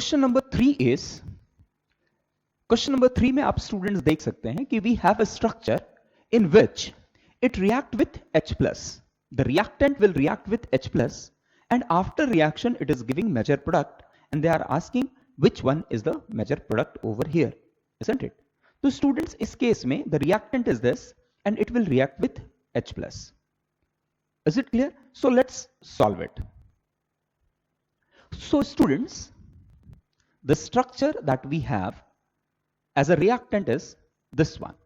Question number 3 is, question number 3 में आप students देख सकते हैं कि we have a structure in which it react with H plus. The reactant will react with H plus, and after reaction it is giving measure product, and they are asking which one is the measure product over here, isn't it? So students, इस case में the reactant is this and it will react with H plus. Is it clear? So let's solve it. So students, the structure that we have as a reactant is this one.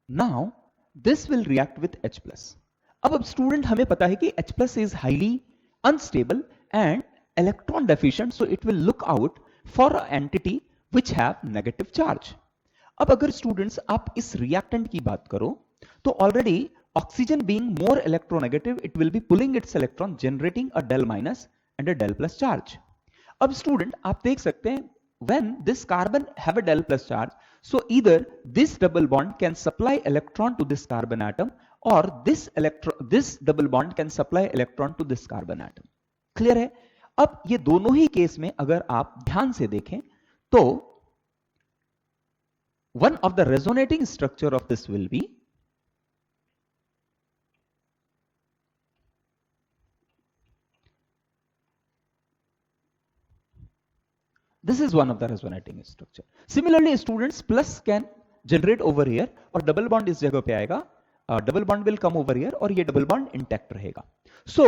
Now this will react with H plus. अब student हमें पता है कि H plus is highly unstable and electron deficient, so it will look out for an entity which have negative charge. अब अगर students आप इस reactant की बात करो तो already oxygen being more electronegative, it will be pulling its electron, generating a del minus and a del plus charge. अब student आप देख सकते हैं when this carbon have a del plus charge, so either this double bond can supply electron to this carbon atom or this double bond can supply electron to this carbon atom. Clear है? अब ये दोनों ही case में अगर आप ध्यान से देखें तो one of the resonating structure of this will be this is one of the resonating structure. Similarly students, plus can generate over here और double bond इस जगह पे आएगा, double bond will come over here और ये double bond intact रहेगा. So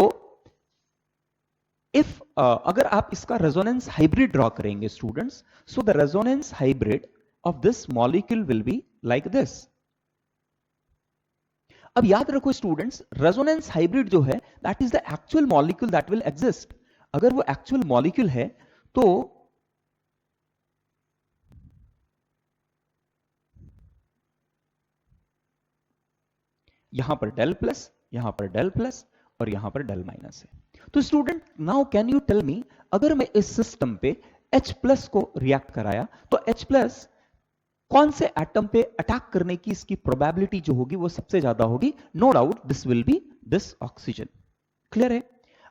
if अगर आप इसका resonance hybrid draw करेंगे students, so the resonance hybrid of this molecule will be like this. अब याद रखो स्टूडेंट्स, resonance hybrid जो है that is the actual molecule that will exist. अगर वो actual molecule है तो यहां पर डेल प्लस, यहां पर डेल प्लस और यहां पर डेल माइनस है. तो student now can you tell me, अगर मैं इस सिस्टम पे H प्लस को रिएक्ट कराया तो H प्लस कौन से एटम पे अटैक करने की इसकी प्रोबेबिलिटी जो होगी वो सबसे ज्यादा होगी? No doubt this will be this oxygen. Clear है?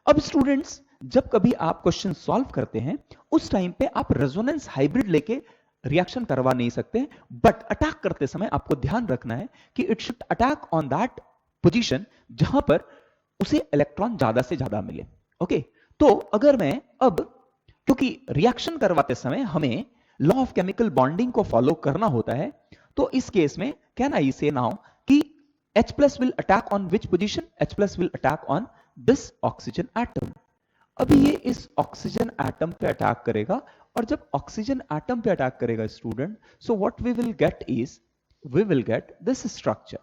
अब स्टूडेंट्स जब कभी आप क्वेश्चन सॉल्व करते हैं उस टाइम पे आप रेजोनेंस हाइब्रिड लेके रिएक्शन करवा नहीं सकते, बट अटैक करते समय आपको ध्यान रखना है कि it should attack on that position जहां पर उसे इलेक्ट्रॉन ज्यादा से ज्यादा मिले. ओके, तो अगर मैं अब, क्योंकि रिएक्शन करवाते समय हमें लॉ ऑफ केमिकल बॉन्डिंग को फॉलो करना होता है, तो इस केस में कैन आई से नाउ कि H plus will attack on which position? H plus will attack on this oxygen atom. अभी ये इस ऑक्सीजन एटम पे अटैक करेगा और जब ऑक्सीजन एटम पे अटैक करेगा student, so what we will get is we will get this structure.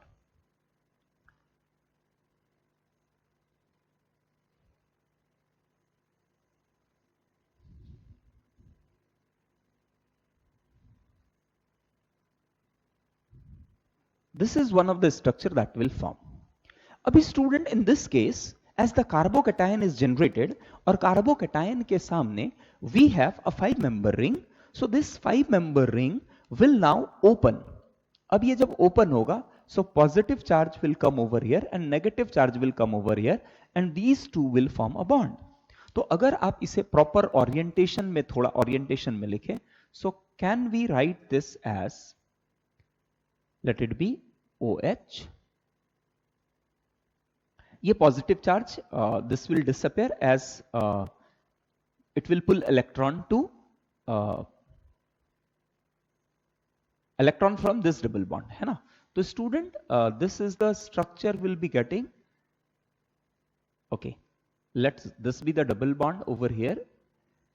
This is one of the structure that will form. अभी student in this case as the carbocation is generated और carbocation के सामने we have a 5-member ring, so this 5-member ring will now open. अब ये जब open होगा so positive charge will come over here and negative charge will come over here and these two will form a bond. तो अगर आप इसे proper orientation में, थोड़ा orientation में लिखें, so can we write this as, let it be OH. ये positive charge this will disappear as it will pull electron two electron from this double bond, है ना. तो student this is the structure will be getting. Okay, let's this be the double bond over here,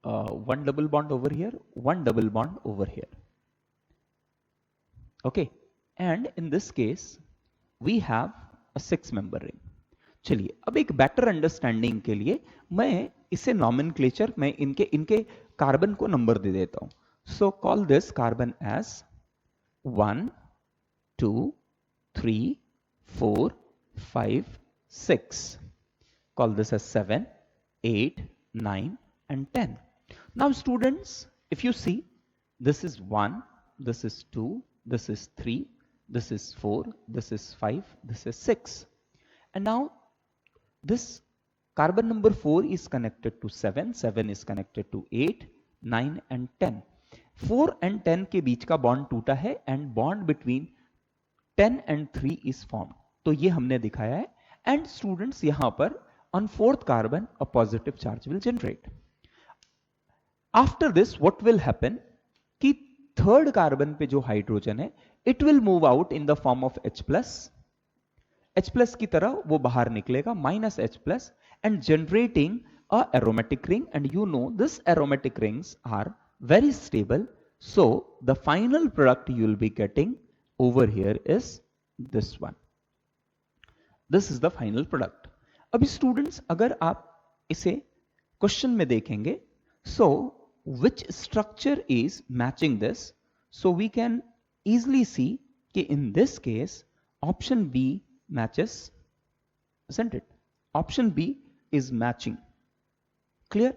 one double bond over here, one double bond over here. Okay, and in this case we have a 6-member ring. चलिए अब एक better understanding के लिए मैं इसे nomenclature, मैं इनके carbon को नंबर दे देता हूं. सो call this carbon as 1 2 3 4 5 6. Call this as 7 8 9 and 10. Now students, if you see, this is 1, this is 2, this is 3, this is 4, this is 5, this is 6. and now this carbon number 4 is connected to 7, 7 is connected to 8, 9 and 10. 4 and 10 के बीच का bond टूटा है and bond between 10 and 3 is form. तो ये हमने दिखाया है. And students यहां पर on fourth carbon a positive charge will generate. After this what will happen कि थर्ड कार्बन पे जो हाइड्रोजन है it will move out in the form of H plus की तरह वो बाहर निकलेगा minus H plus and generating a aromatic ring, and you know this aromatic rings are very stable, so the final product you will be getting over here is this one. This is the final product. अभी students अगर आप इसे question में देखेंगे, so which structure is matching this, so we can easily see कि in this case option B matches, isn't it? Option B is matching. Clear?